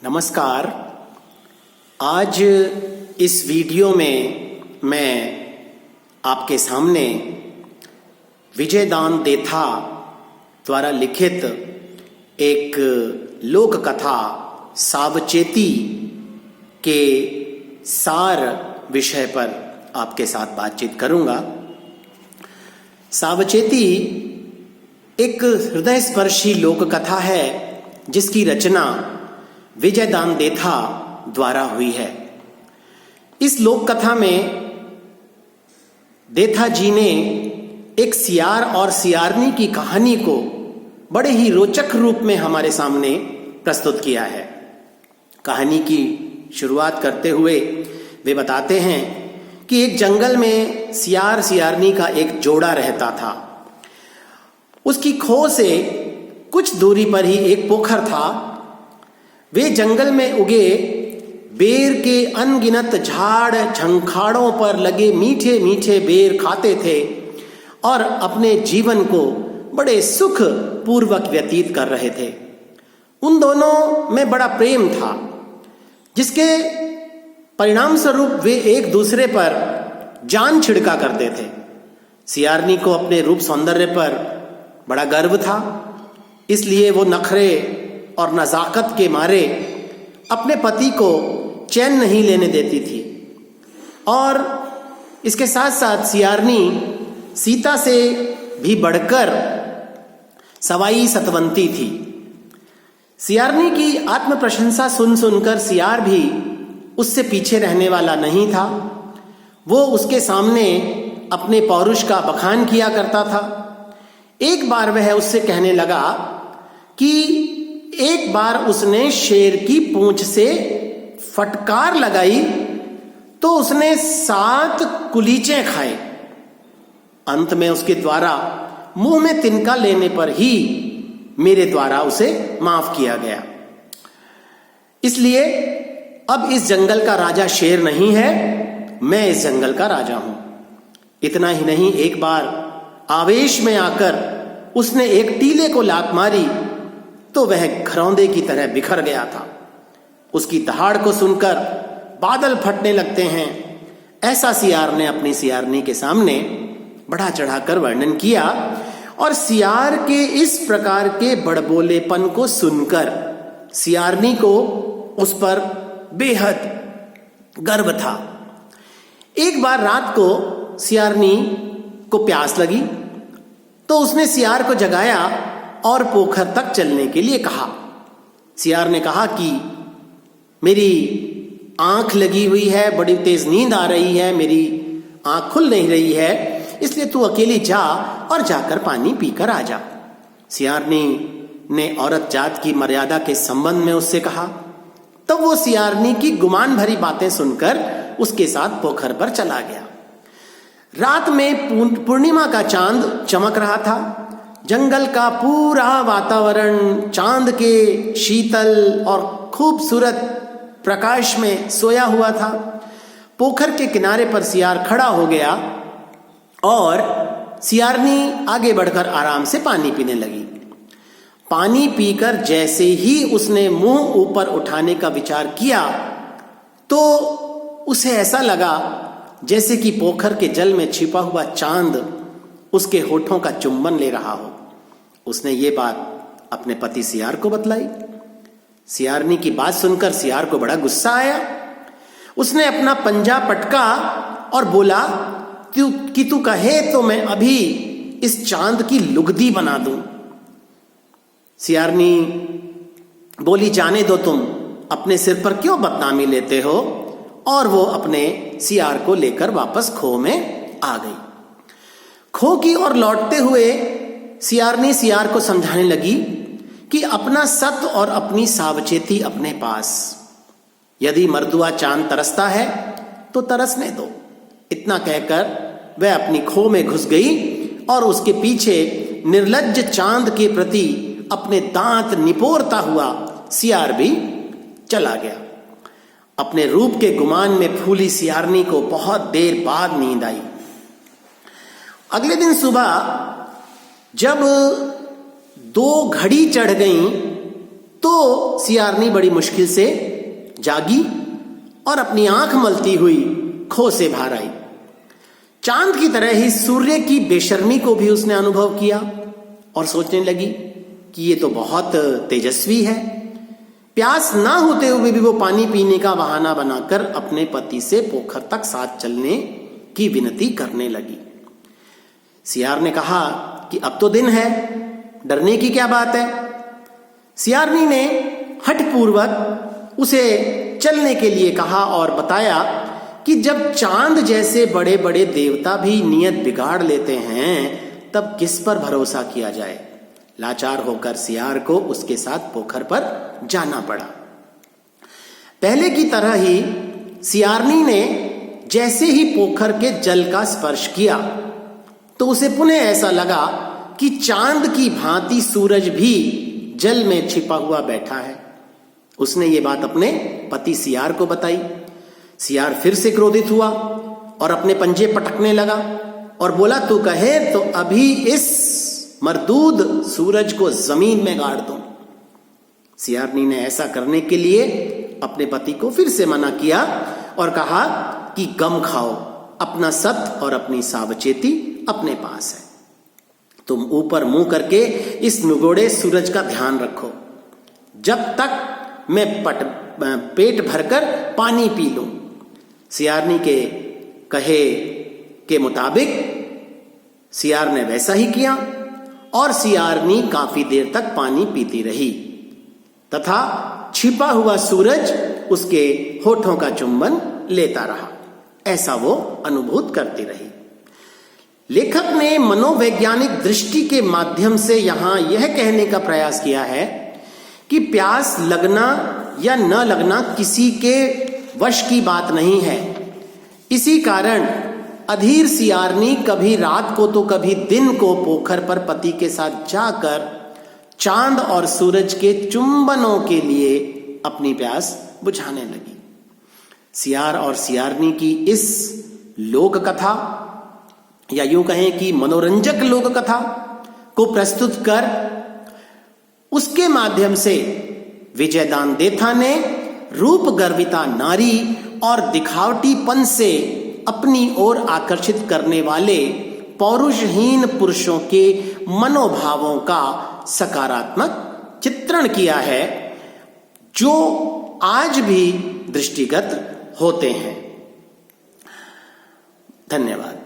नमस्कार। आज इस वीडियो में मैं आपके सामने विजयदान देथा द्वारा लिखित एक लोक कथा सावचेती के सार विषय पर आपके साथ बातचीत करूंगा। सावचेती एक हृदय स्पर्शी लोक कथा है जिसकी रचना विजयदान देथा द्वारा हुई है। इस लोक कथा में देथा जी ने एक सियार और सियारनी की कहानी को बड़े ही रोचक रूप में हमारे सामने प्रस्तुत किया है। कहानी की शुरुआत करते हुए वे बताते हैं कि एक जंगल में सियार सियारनी का एक जोड़ा रहता था। उसकी खो से कुछ दूरी पर ही एक पोखर था। वे जंगल में उगे बेर के अनगिनत झाड़ झंखाड़ों पर लगे मीठे मीठे बेर खाते थे और अपने जीवन को बड़े सुख पूर्वक व्यतीत कर रहे थे। उन दोनों में बड़ा प्रेम था, जिसके परिणाम स्वरूप वे एक दूसरे पर जान छिड़का करते थे। सियारनी को अपने रूप सौंदर्य पर बड़ा गर्व था, इसलिए वो नखरे और नजाकत के मारे अपने पति को चैन नहीं लेने देती थी। और इसके साथ साथ सियारनी सीता से भी बढ़कर सवाई सतवंती थी। सियारनी की आत्म प्रशंसा सुन सुनकर सियार भी उससे पीछे रहने वाला नहीं था। वो उसके सामने अपने पौरुष का बखान किया करता था। एक बार वह उससे कहने लगा कि एक बार उसने शेर की पूंछ से फटकार लगाई तो उसने 7 कुलीचे खाए। अंत में उसके द्वारा मुंह में तिनका लेने पर ही मेरे द्वारा उसे माफ किया गया। इसलिए अब इस जंगल का राजा शेर नहीं है, मैं इस जंगल का राजा हूं। इतना ही नहीं, एक बार आवेश में आकर उसने एक टीले को लात मारी तो वह घरौंदे की तरह बिखर गया था। उसकी दहाड़ को सुनकर बादल फटने लगते हैं। ऐसा सियार ने अपनी सियारनी के सामने बढ़ा चढ़ाकर वर्णन किया और सियार के इस प्रकार के बड़बोलेपन को सुनकर सियारनी को उस पर बेहद गर्व था। एक बार रात को सियारनी को प्यास लगी तो उसने सियार को जगाया और पोखर तक चलने के लिए कहा। सियार ने कहा कि मेरी आंख लगी हुई है, बड़ी तेज नींद आ रही है, मेरी आंख खुल नहीं रही है, इसलिए तू अकेली जा और जाकर पानी पीकर आ जा। सियारनी ने औरत जात की मर्यादा के संबंध में उससे कहा। तब वो सियारनी की गुमान भरी बातें सुनकर उसके साथ पोखर पर चला गया। रात में पूर्णिमा का चांद चमक रहा था। जंगल का पूरा वातावरण चांद के शीतल और खूबसूरत प्रकाश में सोया हुआ था। पोखर के किनारे पर सियार खड़ा हो गया और सियारनी आगे बढ़कर आराम से पानी पीने लगी। पानी पीकर जैसे ही उसने मुंह ऊपर उठाने का विचार किया तो उसे ऐसा लगा जैसे कि पोखर के जल में छिपा हुआ चांद उसके होठों का चुंबन ले रहा हो। उसने ये बात अपने पति सियार को बतलाई। सियारनी की बात सुनकर सियार को बड़ा गुस्सा आया। उसने अपना पंजा पटका और बोला कि तू कहे तो मैं अभी इस चांद की लुगदी बना दूं। सियारनी बोली, जाने दो, तुम अपने सिर पर क्यों बदनामी लेते हो। और वो अपने सियार को लेकर वापस खो में आ गई। खो की ओर लौटते हुए सियारनी सियार को समझाने लगी कि अपना सत और अपनी सावचेती अपने पास। यदि मर्दुआ चांद तरसता है तो तरसने दो। इतना कहकर वह अपनी खो में घुस गई और उसके पीछे निर्लज्ज चांद के प्रति अपने दांत निपोरता हुआ सियार भी चला गया। अपने रूप के गुमान में फूली सियारनी को बहुत देर बाद नींद आई। अगले दिन सुबह जब 2 घड़ी चढ़ गईं तो सियारनी बड़ी मुश्किल से जागी और अपनी आंख मलती हुई खो से बाहर आई। चांद की तरह ही सूर्य की बेशर्मी को भी उसने अनुभव किया और सोचने लगी कि ये तो बहुत तेजस्वी है। प्यास ना होते हुए भी वो पानी पीने का बहाना बनाकर अपने पति से पोखर तक साथ चलने की विनती करने लगी। सियार ने कहा कि अब तो दिन है, डरने की क्या बात है। सियारनी ने हठपूर्वक उसे चलने के लिए कहा और बताया कि जब चांद जैसे बड़े बड़े देवता भी नियत बिगाड़ लेते हैं तब किस पर भरोसा किया जाए। लाचार होकर सियार को उसके साथ पोखर पर जाना पड़ा। पहले की तरह ही सियारनी ने जैसे ही पोखर के जल का स्पर्श किया तो उसे पुनः ऐसा लगा कि चांद की भांति सूरज भी जल में छिपा हुआ बैठा है। उसने ये बात अपने पति सियार को बताई। सियार फिर से क्रोधित हुआ और अपने पंजे पटकने लगा और बोला, तू कहे तो अभी इस मरदूद सूरज को जमीन में गाड़ दूं। सियारनी ने ऐसा करने के लिए अपने पति को फिर से मना किया और कहा कि गम खाओ, अपना सत और अपनी सावचेती अपने पास है। तुम ऊपर मुंह करके इस नुगोड़े सूरज का ध्यान रखो जब तक मैं पेट भरकर पानी पी लूं। सियारनी के कहे के मुताबिक सियार ने वैसा ही किया और सियारनी काफी देर तक पानी पीती रही तथा छिपा हुआ सूरज उसके होठों का चुंबन लेता रहा। ऐसा वो अनुभूत करती रही। लेखक ने मनोवैज्ञानिक दृष्टि के माध्यम से यहां यह कहने का प्रयास किया है कि प्यास लगना या न लगना किसी के वश की बात नहीं है। इसी कारण अधीर सियारनी कभी रात को तो कभी दिन को पोखर पर पति के साथ जाकर चांद और सूरज के चुंबनों के लिए अपनी प्यास बुझाने लगी। सियार और सियारनी की इस लोक कथा या यूं कहें कि मनोरंजक लोक कथा को प्रस्तुत कर उसके माध्यम से विजयदान देथा ने रूप गर्विता नारी और दिखावटीपन से अपनी ओर आकर्षित करने वाले पौरुषहीन पुरुषों के मनोभावों का सकारात्मक चित्रण किया है जो आज भी दृष्टिगत होते हैं। धन्यवाद।